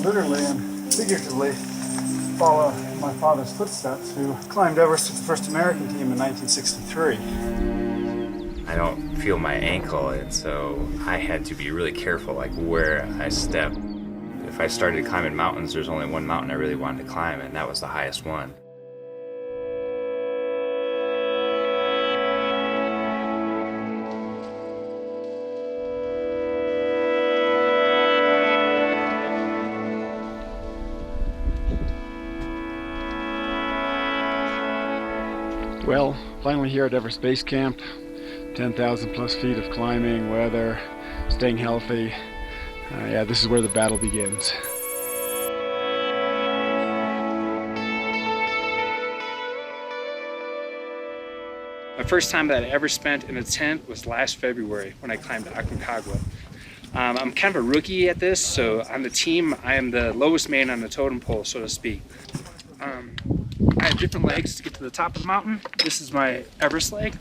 literally and figuratively follow my father's footsteps, who climbed Everest with the first American team in 1963. I don't feel my ankle, and so I had to be really careful, like where I step. If I started climbing mountains, there's only one mountain I really wanted to climb, and that was the highest one. Well, finally here at Everest Base Camp, 10,000 plus feet of climbing, weather, staying healthy. Yeah, this is where the battle begins. My first time that I ever spent in a tent was last February when I climbed Aconcagua. I'm kind of a rookie at this, so on the team, I am the lowest man on the totem pole, so to speak. I have different legs to get to the top of the mountain. This is my Everest leg.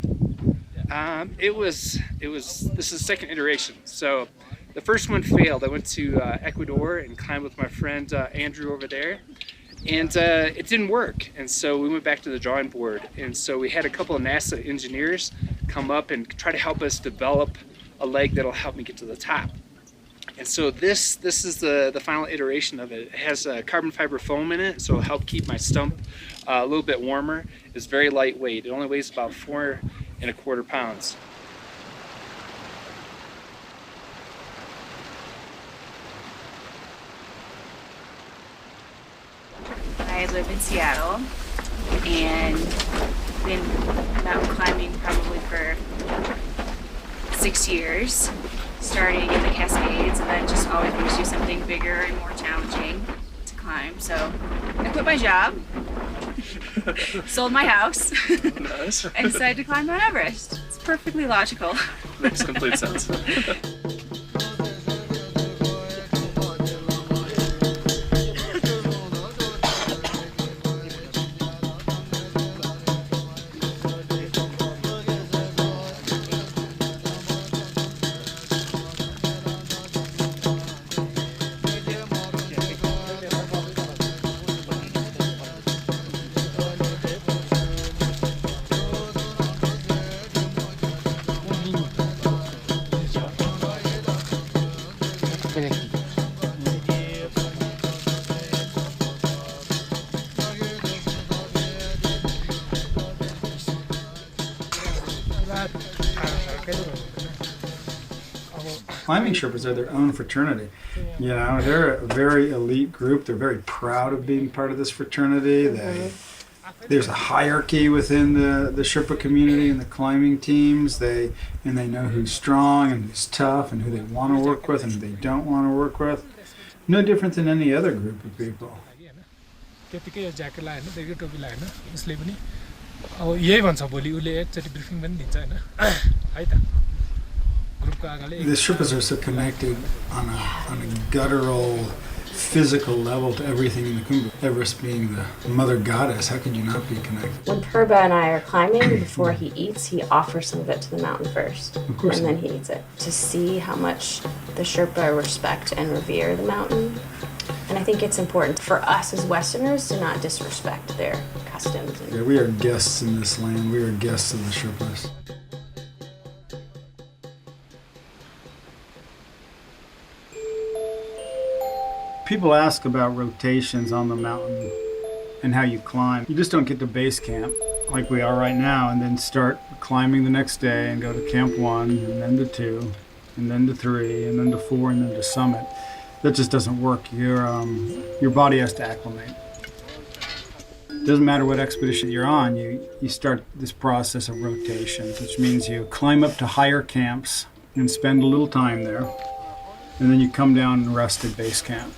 This is the second iteration. So the first one failed. I went to Ecuador and climbed with my friend Andrew over there, and it didn't work. And so we went back to the drawing board. And so we had a couple of NASA engineers come up and try to help us develop a leg that'll help me get to the top. And so this is the final iteration of it. It has carbon fiber foam in it, so it'll help keep my stump a little bit warmer. It's very lightweight. It only weighs about 4¼ pounds. I live in Seattle and been mountain climbing probably for 6 years. Starting in the Cascades and then just always wanted to do something bigger and more challenging to climb. So I quit my job, sold my house, Nice. and decided to climb Mount Everest. It's perfectly logical. Makes complete sense. Climbing Sherpas are their own fraternity. You know, they're a very elite group. They're very proud of being part of this fraternity. There's a hierarchy within the Sherpa community and the climbing teams. They know who's strong and who's tough and who they want to work with and who they don't want to work with. No different than any other group of people. The Sherpas are so connected on a guttural, physical level to everything in the Khumbu. Everest being the mother goddess, how could you not be connected? When Purba and I are climbing, before he eats, he offers some of it to the mountain first. Of course. And then he eats it. To see how much the Sherpa respect and revere the mountain. And I think it's important for us as Westerners to not disrespect their customs. Yeah, we are guests in this land. We are guests of the Sherpas. People ask about rotations on the mountain and how you climb. You just don't get to base camp like we are right now and then start climbing the next day and go to camp 1 and then to 2 and then to 3 and then to 4 and then to summit. That just doesn't work. Your body has to acclimate. It doesn't matter what expedition you're on, you start this process of rotations, which means you climb up to higher camps and spend a little time there, and then you come down and rest at base camp.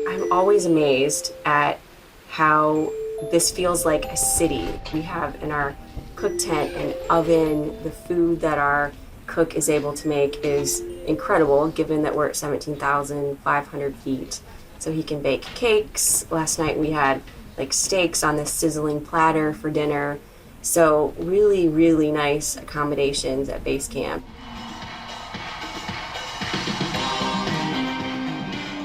I'm always amazed at how this feels like a city. We have in our cook tent an oven. The food that our cook is able to make is incredible given that we're at 17,500 feet. So he can bake cakes. Last night we had like steaks on this sizzling platter for dinner. So really, really nice accommodations at base camp.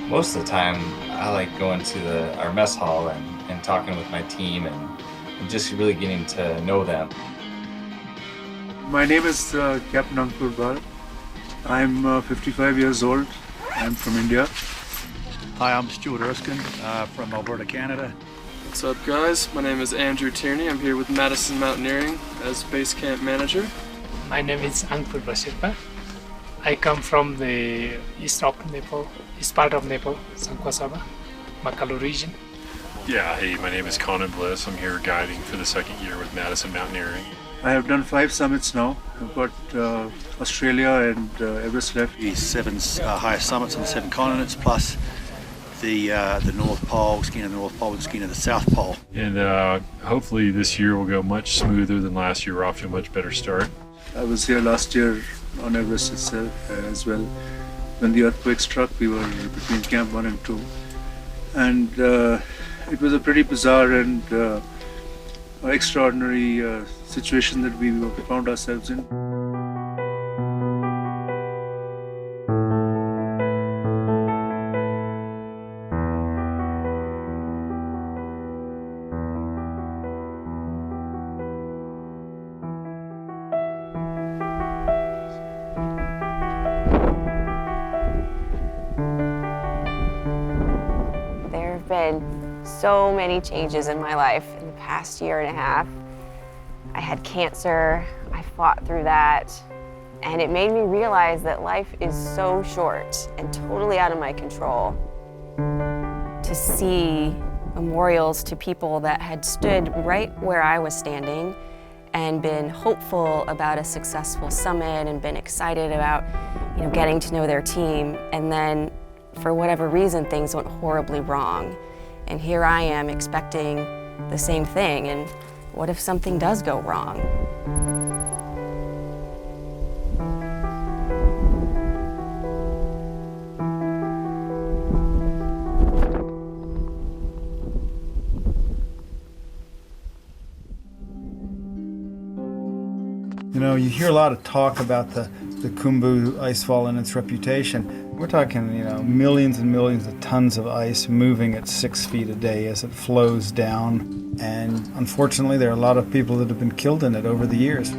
Most of the time, I like going to our mess hall and talking with my team and just really getting to know them. My name is Captain Ankur Bharat. I'm 55 years old. I'm from India. Hi, I'm Stuart Erskine from Alberta, Canada. What's up, guys? My name is Andrew Tierney. I'm here with Madison Mountaineering as base camp manager. My name is Brent Bishop. I come from the east of Nepal, east part of Nepal, Sankwasaba, Makalu region. Yeah, hey, my name is Conan Bliss. I'm here guiding for the second year with Madison Mountaineering. I have done 5 summits now. I've got Australia and Everest left. The 7 highest summits on the 7 continents, plus the North Pole, skiing of the North Pole and skiing of the South Pole. And hopefully this year will go much smoother than last year. We're off to a much better start. I was here last year on Everest itself as well. When the earthquake struck, we were between Camp 1 and 2. And it was a pretty bizarre and extraordinary situation that we found ourselves in. There have been so many changes in my life in the past year and a half. I had cancer, I fought through that, and it made me realize that life is so short and totally out of my control. To see memorials to people that had stood right where I was standing and been hopeful about a successful summit and been excited about, getting to know their team, and then for whatever reason things went horribly wrong. And here I am expecting the same thing, and what if something does go wrong? You hear a lot of talk about the Khumbu icefall and its reputation. We're talking, millions and millions of tons of ice moving at 6 feet a day as it flows down. And unfortunately, there are a lot of people that have been killed in it over the years.